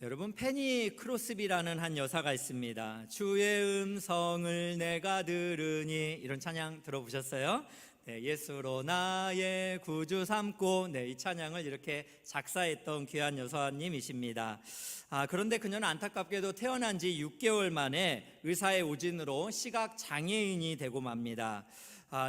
여러분, 페니 크로스비라는 한 여사가 있습니다. 주의 음성을 내가 들으니, 이런 찬양 들어보셨어요? 네, 예수로 나의 구주 삼고, 이 찬양을 이렇게 작사했던 귀한 여사님이십니다. 그런데 그녀는 안타깝게도 태어난 지 6개월 만에 의사의 오진으로 시각 장애인이 되고 맙니다.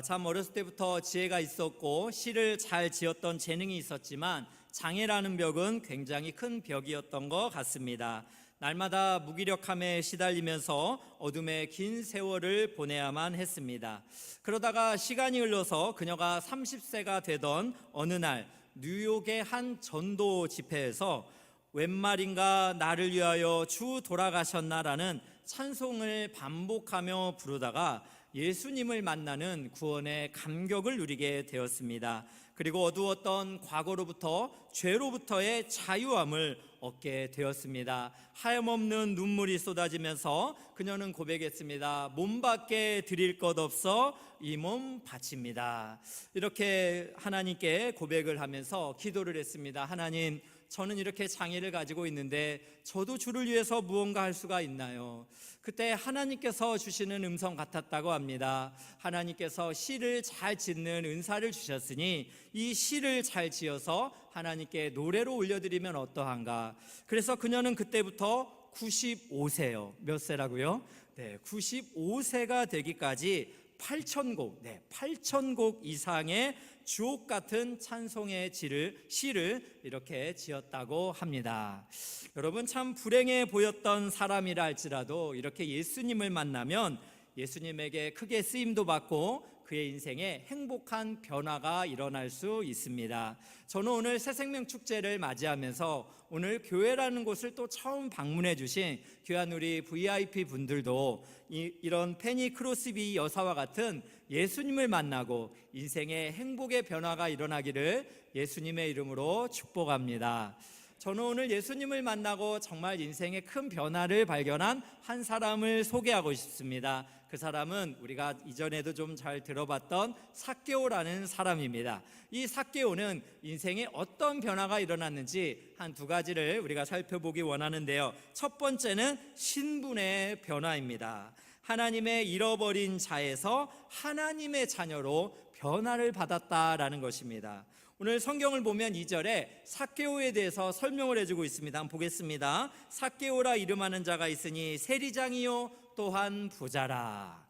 참 어렸을 때부터 지혜가 있었고 시를 잘 지었던 재능이 있었지만 장애라는 벽은 굉장히 큰 벽이었던 것 같습니다. 날마다 무기력함에 시달리면서 어둠의 긴 세월을 보내야만 했습니다. 그러다가 시간이 흘러서 그녀가 30세가 되던 어느 날 뉴욕의 한 전도 집회에서 웬 말인가 나를 위하여 주 돌아가셨나라는 찬송을 반복하며 부르다가 예수님을 만나는 구원의 감격을 누리게 되었습니다. 그리고 어두웠던 과거로부터 죄로부터의 자유함을 얻게 되었습니다. 하염없는 눈물이 쏟아지면서 그녀는 고백했습니다. 몸밖에 드릴 것 없어 이 몸 바칩니다. 이렇게 하나님께 고백을 하면서 기도를 했습니다. 하나님, 저는 이렇게 장애를 가지고 있는데 저도 주를 위해서 무언가 할 수가 있나요? 그때 하나님께서 주시는 음성 같았다고 합니다. 하나님께서 시를 잘 짓는 은사를 주셨으니 이 시를 잘 지어서 하나님께 노래로 올려드리면 어떠한가. 그래서 그녀는 그때부터 95세요. 몇 세라고요? 95세가 되기까지 8,000곡 이상의 주옥 같은 찬송의 시를 이렇게 지었다고 합니다. 여러분, 참 불행해 보였던 사람이라 할지라도 이렇게 예수님을 만나면 예수님에게 크게 쓰임도 받고 그의 인생에 행복한 변화가 일어날 수 있습니다. 저는 오늘 새생명 축제를 맞이하면서 오늘 교회라는 곳을 또 처음 방문해 주신 귀한 우리 VIP 분들도 이런 페니 크로스비 여사와 같은 예수님을 만나고 인생의 행복의 변화가 일어나기를 예수님의 이름으로 축복합니다. 저는 오늘 예수님을 만나고 정말 인생의 큰 변화를 발견한 한 사람을 소개하고 싶습니다. 그 사람은 우리가 이전에도 좀 잘 들어봤던 삭개오라는 사람입니다. 이 삭개오는 인생에 어떤 변화가 일어났는지 한 두 가지를 우리가 살펴보기 원하는데요. 첫 번째는 신분의 변화입니다. 하나님의 잃어버린 자에서 하나님의 자녀로 변화를 받았다라는 것입니다. 오늘 성경을 보면 2절에 삭개오에 대해서 설명을 해주고 있습니다. 한번 보겠습니다. 삭개오라 이름하는 자가 있으니 세리장이요 또한 부자라.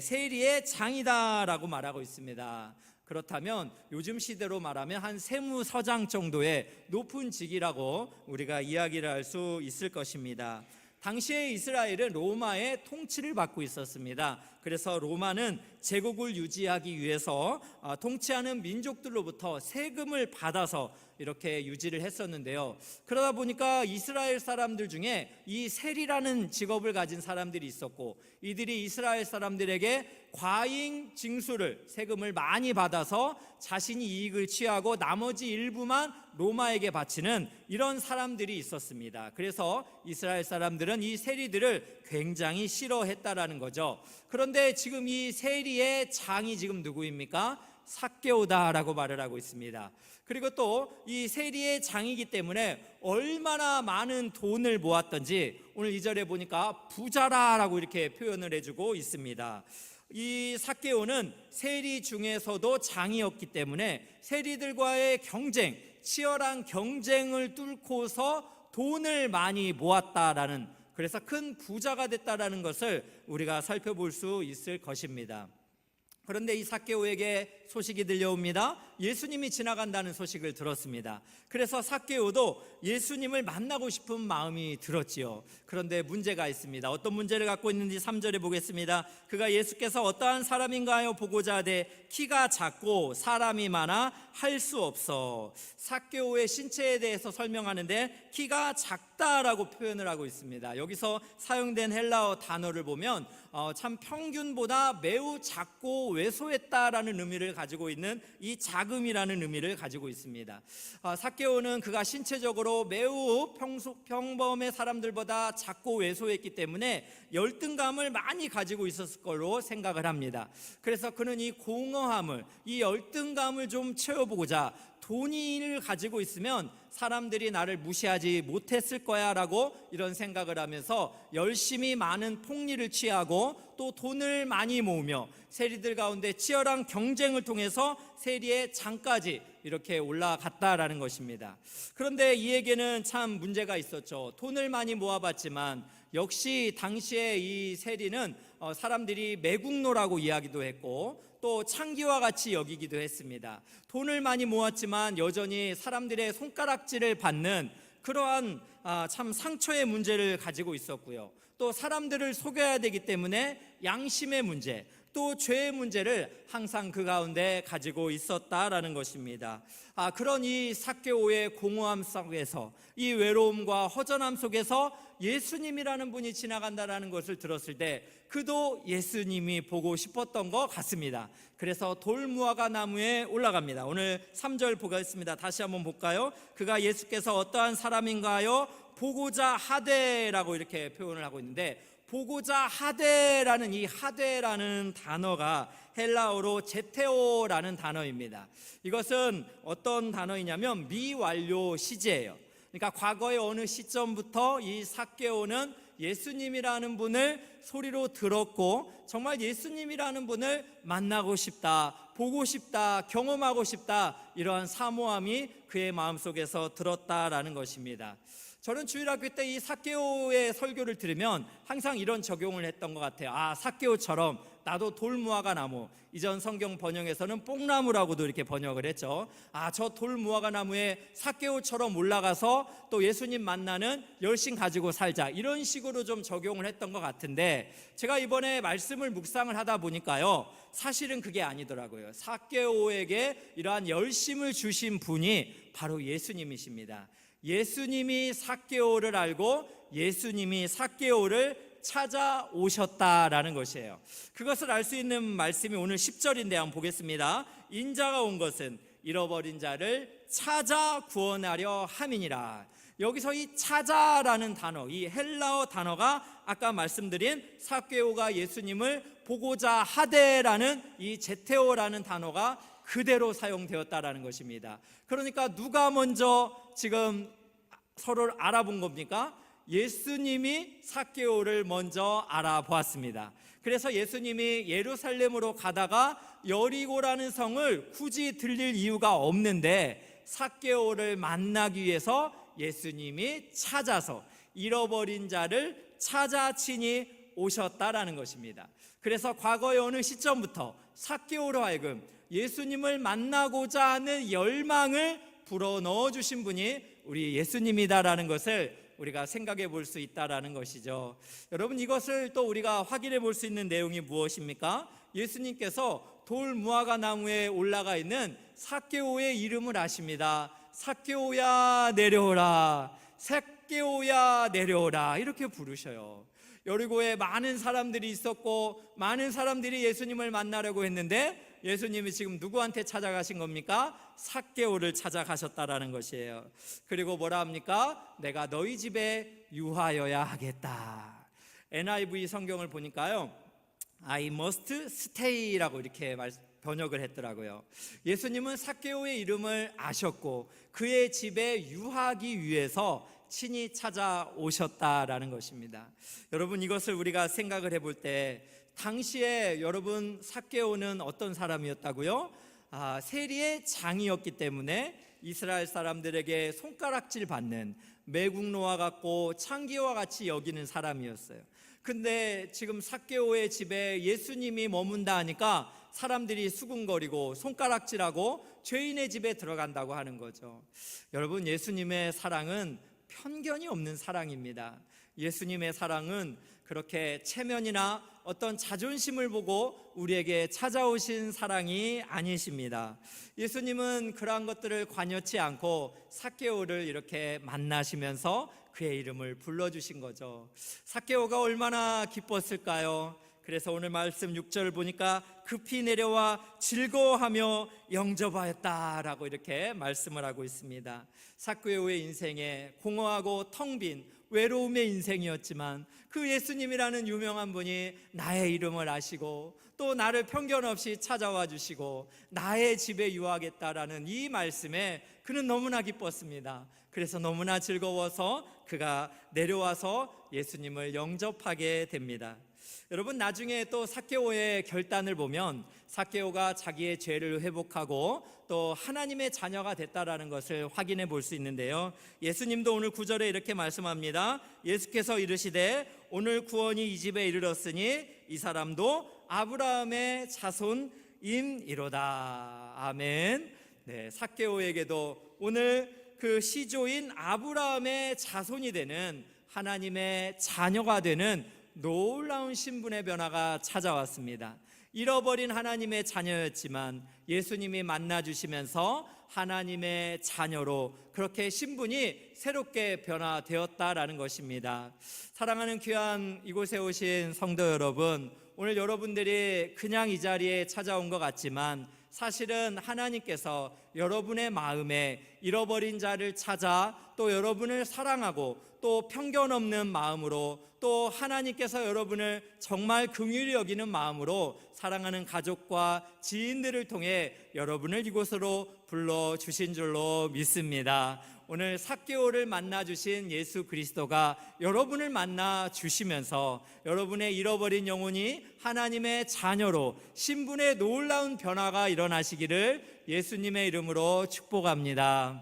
세리의 장이다라고 말하고 있습니다. 그렇다면 요즘 시대로 말하면 한 세무서장 정도의 높은 직이라고 우리가 이야기를 할 수 있을 것입니다. 당시에 이스라엘은 로마의 통치를 받고 있었습니다. 그래서 로마는 제국을 유지하기 위해서 통치하는 민족들로부터 세금을 받아서 이렇게 유지를 했었는데요. 그러다 보니까 이스라엘 사람들 중에 이 세리라는 직업을 가진 사람들이 있었고, 이들이 이스라엘 사람들에게 과잉 징수를, 세금을 많이 받아서 자신이 이익을 취하고 나머지 일부만 로마에게 바치는 이런 사람들이 있었습니다. 그래서 이스라엘 사람들은 이 세리들을 굉장히 싫어했다라는 거죠. 그런데 지금 이 세리의 장이 지금 누구입니까? 삭개오다라고 말을 하고 있습니다. 그리고 또 이 세리의 장이기 때문에 얼마나 많은 돈을 모았던지 오늘 2절에 보니까 부자라라고 이렇게 표현을 해주고 있습니다. 이 삭개오는 세리 중에서도 장이었기 때문에 세리들과의 경쟁, 치열한 경쟁을 뚫고서 돈을 많이 모았다라는, 그래서 큰 부자가 됐다라는 것을 우리가 살펴볼 수 있을 것입니다. 그런데 이 삭개오에게 소식이 들려옵니다. 예수님이 지나간다는 소식을 들었습니다. 그래서 삭개오도 예수님을 만나고 싶은 마음이 들었지요. 그런데 문제가 있습니다. 어떤 문제를 갖고 있는지 3절에 보겠습니다. 그가 예수께서 어떠한 사람인가요? 보고자 하되 키가 작고 사람이 많아 할 수 없어. 삭개오의 신체에 대해서 설명하는데 키가 작다라고 표현을 하고 있습니다. 여기서 사용된 헬라어 단어를 보면 참 평균보다 매우 작고 왜소했다라는 의미를 가지고 있는 이 자금이라는 의미를 가지고 있습니다. 삭개오는 그가 신체적으로 매우 평범의 사람들보다 작고 왜소했기 때문에 열등감을 많이 가지고 있었을 걸로 생각을 합니다. 그래서 그는 이 공허함을, 이 열등감을 좀 채워보고자 돈을 가지고 있으면 사람들이 나를 무시하지 못했을 거야 라고 이런 생각을 하면서 열심히 많은 폭리를 취하고 또 돈을 많이 모으며 세리들 가운데 치열한 경쟁을 통해서 세리의 장까지 이렇게 올라갔다라는 것입니다. 그런데 이에게는 참 문제가 있었죠. 돈을 많이 모아봤지만 역시 당시에 이 세리는 사람들이 매국노라고 이야기도 했고 또 창기와 같이 여기기도 했습니다. 돈을 많이 모았지만 여전히 사람들의 손가락질을 받는 그러한 참 상처의 문제를 가지고 있었고요. 또 사람들을 속여야 되기 때문에 양심의 문제, 또 죄의 문제를 항상 그 가운데 가지고 있었다라는 것입니다. 그런 이 삭개오의 공허함 속에서, 이 외로움과 허전함 속에서 예수님이라는 분이 지나간다라는 것을 들었을 때 그도 예수님이 보고 싶었던 것 같습니다. 그래서 돌무화과 나무에 올라갑니다. 오늘 3절 보겠습니다. 다시 한번 볼까요? 그가 예수께서 어떠한 사람인가요? 보고자 하되라고 이렇게 표현을 하고 있는데, 보고자 하되라는 이 하되라는 단어가 헬라어로 제테오라는 단어입니다. 이것은 어떤 단어이냐면 미완료 시제예요. 그러니까 과거의 어느 시점부터 이 삭개오는 예수님이라는 분을 소리로 들었고 정말 예수님이라는 분을 만나고 싶다, 보고 싶다, 경험하고 싶다, 이러한 사모함이 그의 마음속에서 들었다라는 것입니다. 저는 주일학교 때 이 삭개오의 설교를 들으면 항상 이런 적용을 했던 것 같아요. 삭개오처럼 나도 돌무화과 나무, 이전 성경 번역에서는 뽕나무라고도 이렇게 번역을 했죠. 저 돌무화과 나무에 삭개오처럼 올라가서 또 예수님 만나는 열심 가지고 살자, 이런 식으로 좀 적용을 했던 것 같은데, 제가 이번에 말씀을 묵상을 하다 보니까요, 사실은 그게 아니더라고요. 삭개오에게 이러한 열심을 주신 분이 바로 예수님이십니다. 예수님이 삭개오를 알고 예수님이 삭개오를 찾아오셨다라는 것이에요. 그것을 알 수 있는 말씀이 오늘 10절인데 한번 보겠습니다. 인자가 온 것은 잃어버린 자를 찾아 구원하려 함이니라. 여기서 이 찾아라는 단어, 이 헬라어 단어가 아까 말씀드린 삭개오가 예수님을 보고자 하되라는 이 제테오라는 단어가 그대로 사용되었다라는 것입니다. 그러니까 누가 먼저 지금 서로를 알아본 겁니까? 예수님이 삭개오를 먼저 알아보았습니다. 그래서 예수님이 예루살렘으로 가다가 여리고라는 성을 굳이 들릴 이유가 없는데 삭개오를 만나기 위해서 예수님이 찾아서 잃어버린 자를 찾아 친히 오셨다라는 것입니다. 그래서 과거의 어느 시점부터 삭개오로 하여금 예수님을 만나고자 하는 열망을 불어넣어 주신 분이 우리 예수님이다라는 것을 우리가 생각해 볼 수 있다라는 것이죠. 여러분, 이것을 또 우리가 확인해 볼 수 있는 내용이 무엇입니까? 예수님께서 돌무화과 나무에 올라가 있는 삭개오의 이름을 아십니다. 삭개오야 내려오라, 삭개오야 내려오라, 이렇게 부르셔요. 여리고에 많은 사람들이 있었고 많은 사람들이 예수님을 만나려고 했는데 예수님이 지금 누구한테 찾아가신 겁니까? 삭개오를 찾아가셨다라는 것이에요. 그리고 뭐라 합니까? 내가 너희 집에 유하여야 하겠다. NIV 성경을 보니까요, I must stay라고 이렇게 번역을 했더라고요. 예수님은 삭개오의 이름을 아셨고 그의 집에 유하기 위해서 친히 찾아오셨다라는 것입니다. 여러분, 이것을 우리가 생각을 해볼 때 당시에 여러분 삭개오는 어떤 사람이었다고요? 세리의 장이었기 때문에 이스라엘 사람들에게 손가락질 받는 매국노와 같고 창기와 같이 여기는 사람이었어요. 근데 지금 삭개오의 집에 예수님이 머문다 하니까 사람들이 수군거리고 손가락질하고 죄인의 집에 들어간다고 하는 거죠. 여러분, 예수님의 사랑은 편견이 없는 사랑입니다. 예수님의 사랑은 그렇게 체면이나 어떤 자존심을 보고 우리에게 찾아오신 사랑이 아니십니다. 예수님은 그러한 것들을 관여치 않고 삭개오를 이렇게 만나시면서 그의 이름을 불러주신 거죠. 삭개오가 얼마나 기뻤을까요? 그래서 오늘 말씀 6절 보니까 급히 내려와 즐거워하며 영접하였다라고 이렇게 말씀을 하고 있습니다. 삭개오의 인생에 공허하고 텅 빈 외로움의 인생이었지만 그 예수님이라는 유명한 분이 나의 이름을 아시고 또 나를 편견 없이 찾아와 주시고 나의 집에 유하겠다라는 이 말씀에 그는 너무나 기뻤습니다. 그래서 너무나 즐거워서 그가 내려와서 예수님을 영접하게 됩니다. 여러분, 나중에 또 삭개오의 결단을 보면 삭개오가 자기의 죄를 회복하고 또 하나님의 자녀가 됐다라는 것을 확인해 볼 수 있는데요, 예수님도 오늘 9절에 이렇게 말씀합니다. 예수께서 이르시되 오늘 구원이 이 집에 이르렀으니 이 사람도 아브라함의 자손임이로다. 아멘. 네, 삭개오에게도 오늘 그 시조인 아브라함의 자손이 되는 하나님의 자녀가 되는 놀라운 신분의 변화가 찾아왔습니다. 잃어버린 하나님의 자녀였지만 예수님이 만나주시면서 하나님의 자녀로 그렇게 신분이 새롭게 변화되었다라는 것입니다. 사랑하는 귀한 이곳에 오신 성도 여러분, 오늘 여러분들이 그냥 이 자리에 찾아온 것 같지만 사실은 하나님께서 여러분의 마음에 잃어버린 자를 찾아 또 여러분을 사랑하고 또 편견 없는 마음으로 또 하나님께서 여러분을 정말 긍휼히 여기는 마음으로 사랑하는 가족과 지인들을 통해 여러분을 이곳으로 불러주신 줄로 믿습니다. 오늘 삭개오를 만나주신 예수 그리스도가 여러분을 만나주시면서 여러분의 잃어버린 영혼이 하나님의 자녀로 신분의 놀라운 변화가 일어나시기를 예수님의 이름으로 축복합니다.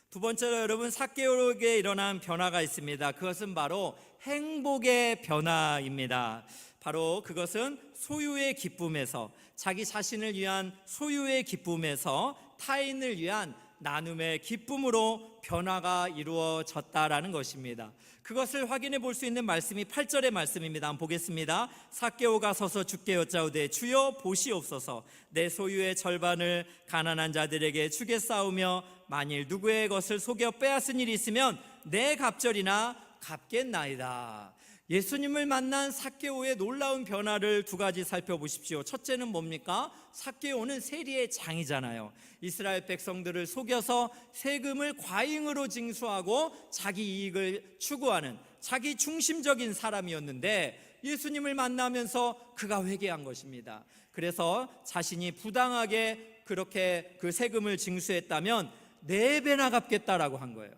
두 번째로 여러분, 삭개오에게 일어난 변화가 있습니다. 그것은 바로 행복의 변화입니다. 바로 그것은 소유의 기쁨에서, 자기 자신을 위한 소유의 기쁨에서 타인을 위한 나눔의 기쁨으로 변화가 이루어졌다라는 것입니다. 그것을 확인해 볼 수 있는 말씀이 8절의 말씀입니다. 한번 보겠습니다. 삭개오가 서서 주께 여짜오되 주여 보시옵소서, 내 소유의 절반을 가난한 자들에게 주겠사오며 만일 누구의 것을 속여 빼앗은 일이 있으면 내 갑절이나 갚겠나이다. 예수님을 만난 삭개오의 놀라운 변화를 두 가지 살펴보십시오. 첫째는 뭡니까? 삭개오는 세리의 장이잖아요. 이스라엘 백성들을 속여서 세금을 과잉으로 징수하고 자기 이익을 추구하는 자기 중심적인 사람이었는데 예수님을 만나면서 그가 회개한 것입니다. 그래서 자신이 부당하게 그렇게 그 세금을 징수했다면 4배나 갚겠다라고 한 거예요.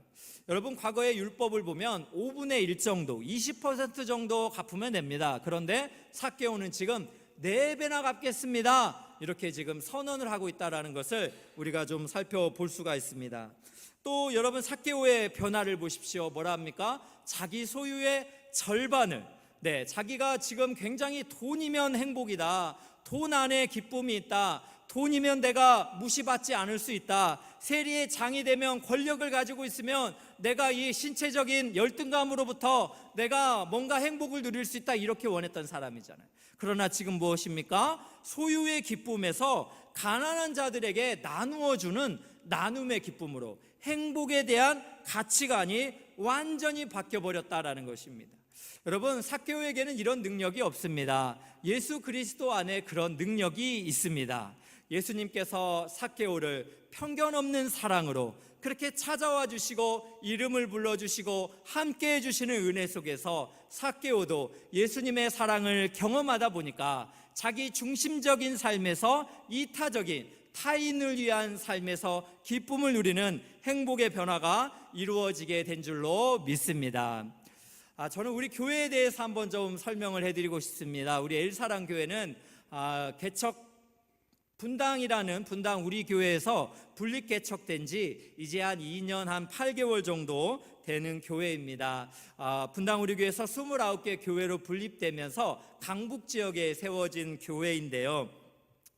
여러분, 과거의 율법을 보면 5분의 1 정도, 20% 정도 갚으면 됩니다. 그런데 삭개오는 지금 4배나 갚겠습니다, 이렇게 지금 선언을 하고 있다는 것을 우리가 좀 살펴볼 수가 있습니다. 또 여러분, 삭개오의 변화를 보십시오. 뭐라 합니까? 자기 소유의 절반을, 자기가 지금 굉장히 돈이면 행복이다, 돈 안에 기쁨이 있다, 돈이면 내가 무시받지 않을 수 있다, 세리의 장이 되면 권력을 가지고 있으면 내가 이 신체적인 열등감으로부터 내가 뭔가 행복을 누릴 수 있다, 이렇게 원했던 사람이잖아요. 그러나 지금 무엇입니까? 소유의 기쁨에서 가난한 자들에게 나누어주는 나눔의 기쁨으로 행복에 대한 가치관이 완전히 바뀌어버렸다라는 것입니다. 여러분, 삭개오에게는 이런 능력이 없습니다. 예수 그리스도 안에 그런 능력이 있습니다. 예수님께서 삭개오를 편견 없는 사랑으로 그렇게 찾아와 주시고 이름을 불러주시고 함께해 주시는 은혜 속에서 삭개오도 예수님의 사랑을 경험하다 보니까 자기 중심적인 삶에서 이타적인 타인을 위한 삶에서 기쁨을 누리는 행복의 변화가 이루어지게 된 줄로 믿습니다. 저는 우리 교회에 대해서 한번 좀 설명을 해드리고 싶습니다. 우리 엘사랑교회는 개척 분당이라는 분당 우리 교회에서 분립 개척된 지 이제 한 2년 한 8개월 정도 되는 교회입니다. 분당 우리 교회에서 29개 교회로 분립되면서 강북 지역에 세워진 교회인데요,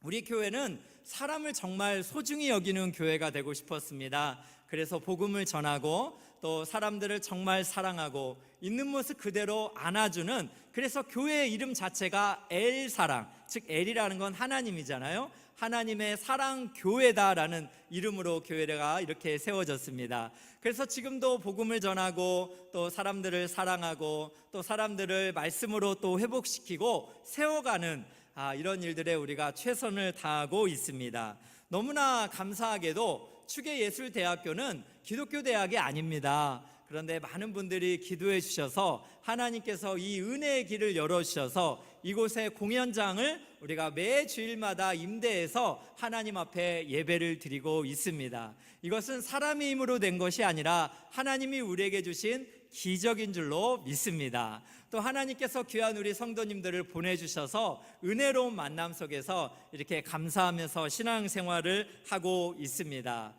우리 교회는 사람을 정말 소중히 여기는 교회가 되고 싶었습니다. 그래서 복음을 전하고 또 사람들을 정말 사랑하고 있는 모습 그대로 안아주는, 그래서 교회의 이름 자체가 엘사랑, 즉 엘이라는 건 하나님이잖아요. 하나님의 사랑 교회다라는 이름으로 교회가 이렇게 세워졌습니다. 그래서 지금도 복음을 전하고 또 사람들을 사랑하고 또 사람들을 말씀으로 또 회복시키고 세워가는 이런 일들에 우리가 최선을 다하고 있습니다. 너무나 감사하게도 축의예술대학교는 기독교 대학이 아닙니다. 그런데 많은 분들이 기도해 주셔서 하나님께서 이 은혜의 길을 열어주셔서 이곳에 공연장을 우리가 매 주일마다 임대해서 하나님 앞에 예배를 드리고 있습니다. 이것은 사람의 힘으로 된 것이 아니라 하나님이 우리에게 주신 기적인 줄로 믿습니다. 또 하나님께서 귀한 우리 성도님들을 보내주셔서 은혜로운 만남 속에서 이렇게 감사하면서 신앙생활을 하고 있습니다.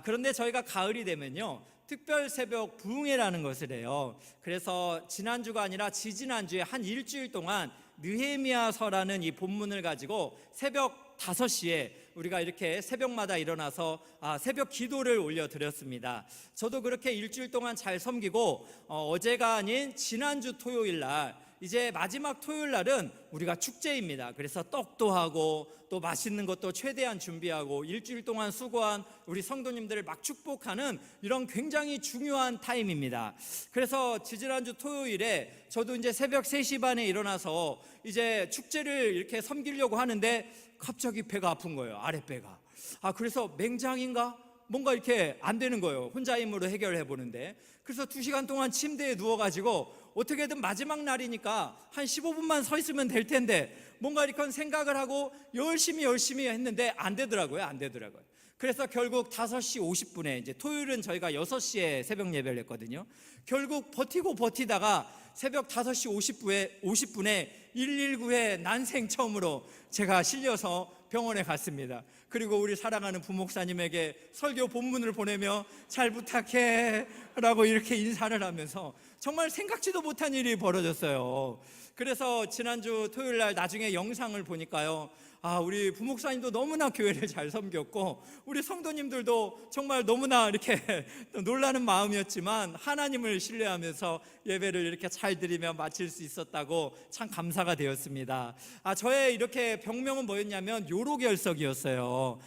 그런데 저희가 가을이 되면요, 특별 새벽 부흥회라는 것을 해요. 그래서 지난주가 아니라 지지난주에 한 일주일 동안 느헤미야서라는 이 본문을 가지고 새벽 5시에 우리가 이렇게 새벽마다 일어나서 새벽 기도를 올려드렸습니다. 저도 그렇게 일주일 동안 잘 섬기고 어제가 아닌 지난주 토요일 날, 이제 마지막 토요일 날은 우리가 축제입니다. 그래서 떡도 하고 또 맛있는 것도 최대한 준비하고 일주일 동안 수고한 우리 성도님들을 막 축복하는 이런 굉장히 중요한 타임입니다. 그래서 지지난주 토요일에 저도 이제 새벽 3시 반에 일어나서 이제 축제를 이렇게 섬기려고 하는데 갑자기 배가 아픈 거예요. 아랫배가. 그래서 맹장인가? 뭔가 이렇게 안 되는 거예요. 혼자 힘으로 해결해 보는데. 그래서 2시간 동안 침대에 누워가지고 어떻게든 마지막 날이니까 한 15분만 서 있으면 될 텐데 뭔가 이렇게 생각을 하고 열심히 했는데 안 되더라고요. 그래서 결국 5시 50분에 이제 토요일은 저희가 6시에 새벽 예배를 했거든요. 결국 버티다가 새벽 5시 50분에 119에 난생 처음으로 제가 실려서 병원에 갔습니다. 그리고 우리 사랑하는 부목사님에게 설교 본문을 보내며 잘 부탁해 라고 이렇게 인사를 하면서 정말 생각지도 못한 일이 벌어졌어요. 그래서 지난주 토요일 날 나중에 영상을 보니까요, 우리 부목사님도 너무나 교회를 잘 섬겼고 우리 성도님들도 정말 너무나 이렇게 놀라는 마음이었지만 하나님을 신뢰하면서 예배를 이렇게 잘 드리며 마칠 수 있었다고 참 감사가 되었습니다. 저의 이렇게 병명은 뭐였냐면 요로결석이었어요.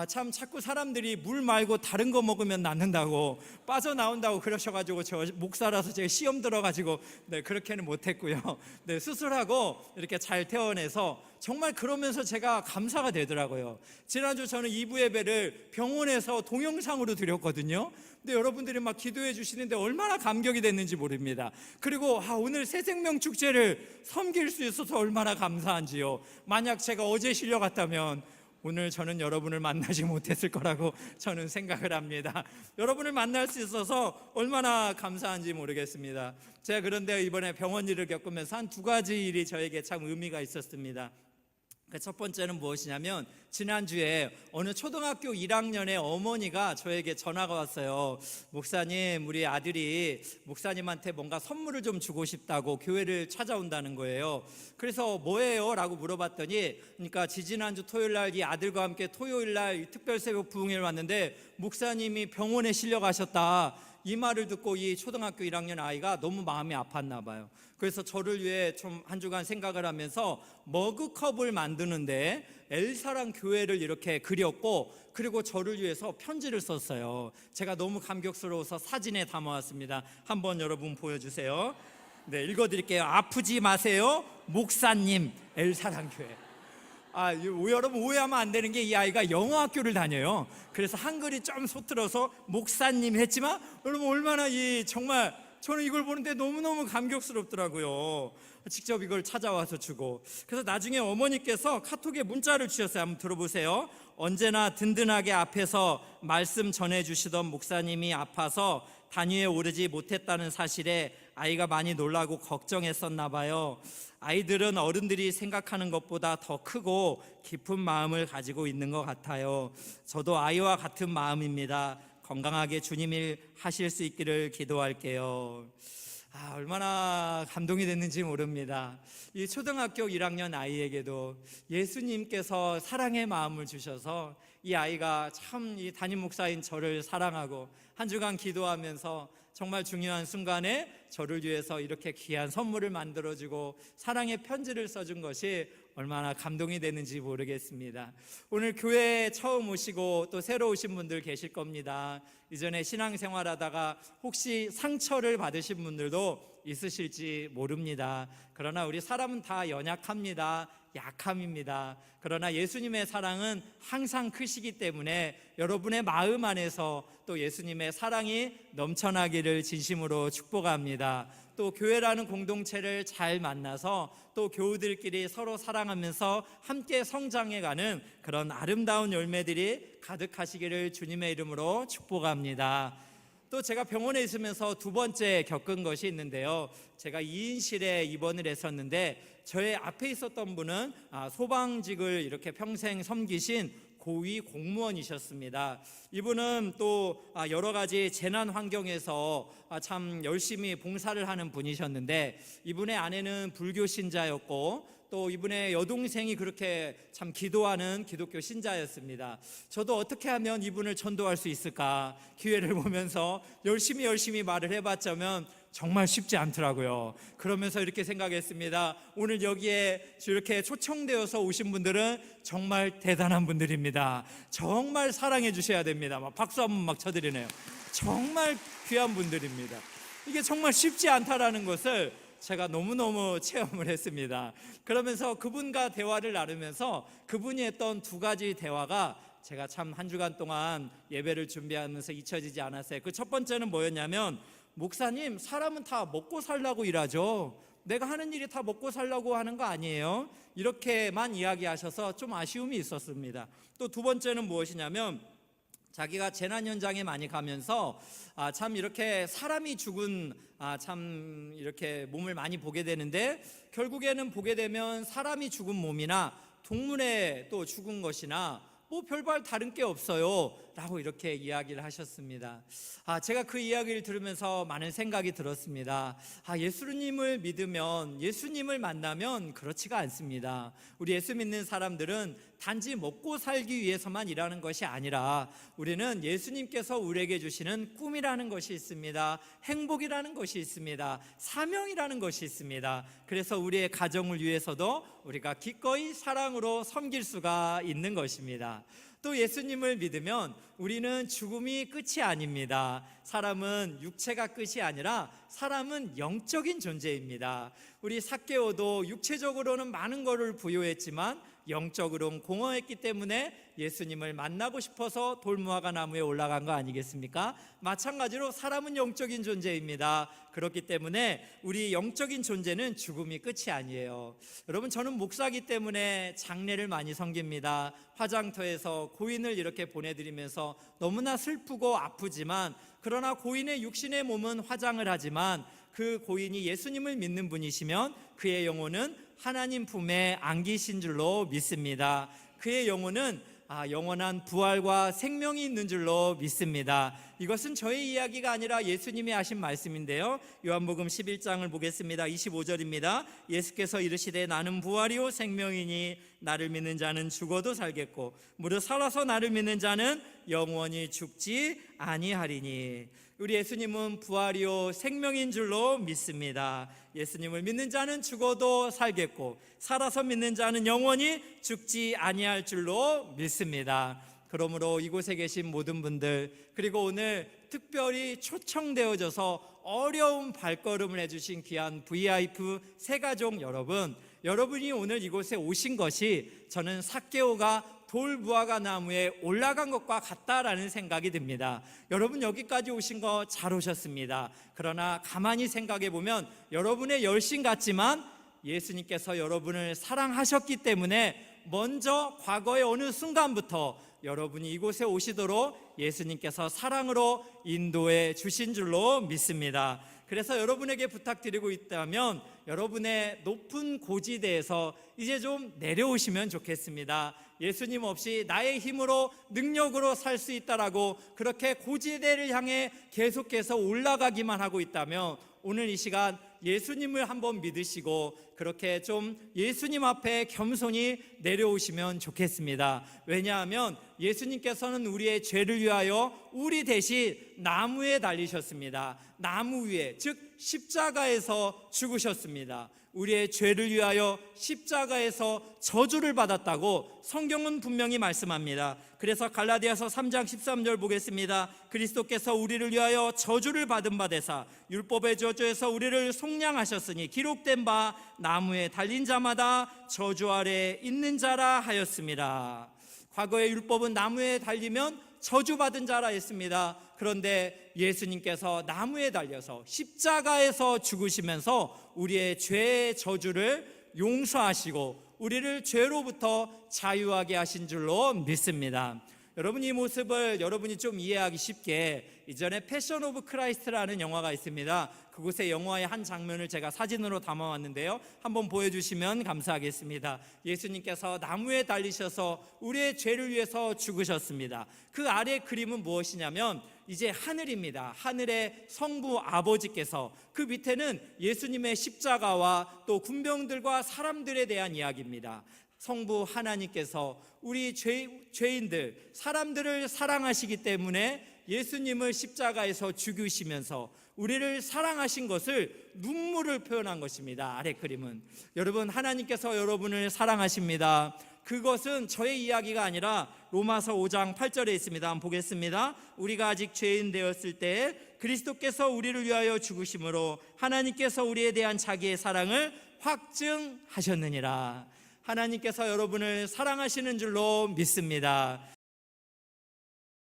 참 자꾸 사람들이 물 말고 다른 거 먹으면 낫는다고 빠져나온다고 그러셔가지고 저 목사라서 제가 시험 들어가지고 그렇게는 못했고요. 수술하고 이렇게 잘 퇴원해서 정말 그러면서 제가 감사가 되더라고요. 지난주 저는 2부 예배를 병원에서 동영상으로 드렸거든요. 근데 여러분들이 막 기도해 주시는데 얼마나 감격이 됐는지 모릅니다. 그리고 오늘 새생명 축제를 섬길 수 있어서 얼마나 감사한지요. 만약 제가 어제 실려갔다면 오늘 저는 여러분을 만나지 못했을 거라고 저는 생각을 합니다. 여러분을 만날 수 있어서 얼마나 감사한지 모르겠습니다. 제가 그런데 이번에 병원 일을 겪으면서 한 2가지 일이 저에게 참 의미가 있었습니다. 첫 번째는 무엇이냐면 지난주에 어느 초등학교 1학년의 어머니가 저에게 전화가 왔어요. 목사님, 우리 아들이 목사님한테 뭔가 선물을 좀 주고 싶다고 교회를 찾아온다는 거예요. 그래서 뭐예요? 라고 물어봤더니, 그러니까 지지난주 토요일 날 이 아들과 함께 토요일 날 특별 새벽 부흥회를 왔는데 목사님이 병원에 실려가셨다. 이 말을 듣고 이 초등학교 1학년 아이가 너무 마음이 아팠나 봐요. 그래서 저를 위해 좀 한 주간 생각을 하면서 머그컵을 만드는데 엘사랑 교회를 이렇게 그렸고, 그리고 저를 위해서 편지를 썼어요. 제가 너무 감격스러워서 사진에 담아왔습니다. 한번 여러분 보여주세요. 읽어드릴게요. 아프지 마세요, 목사님, 엘사랑 교회. 여러분 오해하면 안 되는 게 이 아이가 영어학교를 다녀요. 그래서 한글이 좀 소트러서 목사님 했지만 여러분 얼마나 정말 저는 이걸 보는데 너무너무 감격스럽더라고요. 직접 이걸 찾아와서 주고, 그래서 나중에 어머니께서 카톡에 문자를 주셨어요. 한번 들어보세요. 언제나 든든하게 앞에서 말씀 전해주시던 목사님이 아파서 단위에 오르지 못했다는 사실에 아이가 많이 놀라고 걱정했었나 봐요. 아이들은 어른들이 생각하는 것보다 더 크고 깊은 마음을 가지고 있는 것 같아요. 저도 아이와 같은 마음입니다. 건강하게 주님 일 하실 수 있기를 기도할게요. 얼마나 감동이 됐는지 모릅니다. 이 초등학교 1학년 아이에게도 예수님께서 사랑의 마음을 주셔서 이 아이가 참 이 담임 목사인 저를 사랑하고 한 주간 기도하면서 정말 중요한 순간에 저를 위해서 이렇게 귀한 선물을 만들어주고 사랑의 편지를 써준 것이 얼마나 감동이 되는지 모르겠습니다. 오늘 교회에 처음 오시고 또 새로 오신 분들 계실 겁니다. 이전에 신앙생활하다가 혹시 상처를 받으신 분들도 있으실지 모릅니다. 그러나 우리 사람은 다 연약합니다. 약함입니다. 그러나 예수님의 사랑은 항상 크시기 때문에 여러분의 마음 안에서 또 예수님의 사랑이 넘쳐나기를 진심으로 축복합니다. 또 교회라는 공동체를 잘 만나서 또 교우들끼리 서로 사랑하면서 함께 성장해가는 그런 아름다운 열매들이 가득하시기를 주님의 이름으로 축복합니다. 또 제가 병원에 있으면서 두 번째 겪은 것이 있는데요. 제가 2인실에 입원을 했었는데 저의 앞에 있었던 분은 소방직을 이렇게 평생 섬기신 고위 공무원이셨습니다. 이분은 또 여러 가지 재난 환경에서 참 열심히 봉사를 하는 분이셨는데 이분의 아내는 불교 신자였고 또 이분의 여동생이 그렇게 참 기도하는 기독교 신자였습니다. 저도 어떻게 하면 이분을 전도할 수 있을까 기회를 보면서 열심히 말을 해봤자면 정말 쉽지 않더라고요. 그러면서 이렇게 생각했습니다. 오늘 여기에 이렇게 초청되어서 오신 분들은 정말 대단한 분들입니다. 정말 사랑해 주셔야 됩니다. 막 박수 한번 막 쳐드리네요. 정말 귀한 분들입니다. 이게 정말 쉽지 않다라는 것을 제가 너무너무 체험을 했습니다. 그러면서 그분과 대화를 나누면서 그분이 했던 두 가지 대화가 제가 참 한 주간 동안 예배를 준비하면서 잊혀지지 않았어요. 그 첫 번째는 뭐였냐면, 목사님, 사람은 다 먹고 살라고 일하죠. 내가 하는 일이 다 먹고 살라고 하는 거 아니에요? 이렇게만 이야기하셔서 좀 아쉬움이 있었습니다. 또 두 번째는 무엇이냐면, 자기가 재난 현장에 많이 가면서 참 이렇게 사람이 죽은 참 이렇게 몸을 많이 보게 되는데, 결국에는 보게 되면 사람이 죽은 몸이나 동물의 또 죽은 것이나 뭐 별반 다른 게 없어요 라고 이렇게 이야기를 하셨습니다. 제가 그 이야기를 들으면서 많은 생각이 들었습니다. 예수님을 믿으면, 예수님을 만나면 그렇지가 않습니다. 우리 예수 믿는 사람들은 단지 먹고 살기 위해서만 일하는 것이 아니라 우리는 예수님께서 우리에게 주시는 꿈이라는 것이 있습니다. 행복이라는 것이 있습니다. 사명이라는 것이 있습니다. 그래서 우리의 가정을 위해서도 우리가 기꺼이 사랑으로 섬길 수가 있는 것입니다. 또 예수님을 믿으면 우리는 죽음이 끝이 아닙니다. 사람은 육체가 끝이 아니라 사람은 영적인 존재입니다. 우리 삭개오도 육체적으로는 많은 것을 부여했지만 영적으로는 공허했기 때문에 예수님을 만나고 싶어서 돌무화과 나무에 올라간 거 아니겠습니까? 마찬가지로 사람은 영적인 존재입니다. 그렇기 때문에 우리 영적인 존재는 죽음이 끝이 아니에요. 여러분, 저는 목사이기 때문에 장례를 많이 섬깁니다. 화장터에서 고인을 이렇게 보내드리면서 너무나 슬프고 아프지만, 그러나 고인의 육신의 몸은 화장을 하지만 그 고인이 예수님을 믿는 분이시면 그의 영혼은 하나님 품에 안기신 줄로 믿습니다. 그의 영혼은 영원한 부활과 생명이 있는 줄로 믿습니다. 이것은 저의 이야기가 아니라 예수님이 하신 말씀인데요. 요한복음 11장을 보겠습니다. 25절입니다. 예수께서 이르시되 나는 부활이요 생명이니 나를 믿는 자는 죽어도 살겠고 무릇 살아서 나를 믿는 자는 영원히 죽지 아니하리니. 우리 예수님은 부활이요 생명인 줄로 믿습니다. 예수님을 믿는 자는 죽어도 살겠고 살아서 믿는 자는 영원히 죽지 아니할 줄로 믿습니다. 그러므로 이곳에 계신 모든 분들, 그리고 오늘 특별히 초청되어져서 어려운 발걸음을 해주신 귀한 VIP 새가족 여러분, 여러분이 오늘 이곳에 오신 것이 저는 삭개오가 돌무화과 나무에 올라간 것과 같다라는 생각이 듭니다. 여러분, 여기까지 오신 거 잘 오셨습니다. 그러나 가만히 생각해 보면 여러분의 열심 같지만 예수님께서 여러분을 사랑하셨기 때문에 먼저 과거의 어느 순간부터 여러분이 이곳에 오시도록 예수님께서 사랑으로 인도해 주신 줄로 믿습니다. 그래서 여러분에게 부탁드리고 있다면 여러분의 높은 고지대에서 이제 좀 내려오시면 좋겠습니다. 예수님 없이 나의 힘으로 능력으로 살 수 있다라고 그렇게 고지대를 향해 계속해서 올라가기만 하고 있다면 오늘 이 시간 예수님을 한번 믿으시고 그렇게 좀 예수님 앞에 겸손히 내려오시면 좋겠습니다. 왜냐하면 예수님께서는 우리의 죄를 위하여 우리 대신 나무에 달리셨습니다. 나무 위에, 즉 십자가에서 죽으셨습니다. 우리의 죄를 위하여 십자가에서 저주를 받았다고 성경은 분명히 말씀합니다. 그래서 갈라디아서 3장 13절 보겠습니다. 그리스도께서 우리를 위하여 저주를 받은 바 되사 율법의 저주에서 우리를 속량하셨으니 기록된 바 나무에 달린 자마다 저주 아래 있는 자라 하였습니다. 과거의 율법은 나무에 달리면 저주받은 자라 했습니다. 그런데 예수님께서 나무에 달려서 십자가에서 죽으시면서 우리의 죄의 저주를 용서하시고 우리를 죄로부터 자유하게 하신 줄로 믿습니다. 여러분, 이 모습을 여러분이 좀 이해하기 쉽게 이전에 패션 오브 크라이스트라는 영화가 있습니다. 그곳의 영화의 한 장면을 제가 사진으로 담아왔는데요, 한번 보여주시면 감사하겠습니다. 예수님께서 나무에 달리셔서 우리의 죄를 위해서 죽으셨습니다. 그 아래 그림은 무엇이냐면 이제 하늘입니다. 하늘의 성부 아버지께서, 그 밑에는 예수님의 십자가와 또 군병들과 사람들에 대한 이야기입니다. 성부 하나님께서 우리 죄인들, 사람들을 사랑하시기 때문에 예수님을 십자가에서 죽이시면서 우리를 사랑하신 것을 눈물을 표현한 것입니다. 아래 그림은. 여러분, 하나님께서 여러분을 사랑하십니다. 그것은 저의 이야기가 아니라 로마서 5장 8절에 있습니다. 한번 보겠습니다. 우리가 아직 죄인 되었을 때 그리스도께서 우리를 위하여 죽으심으로 하나님께서 우리에 대한 자기의 사랑을 확증하셨느니라. 하나님께서 여러분을 사랑하시는 줄로 믿습니다.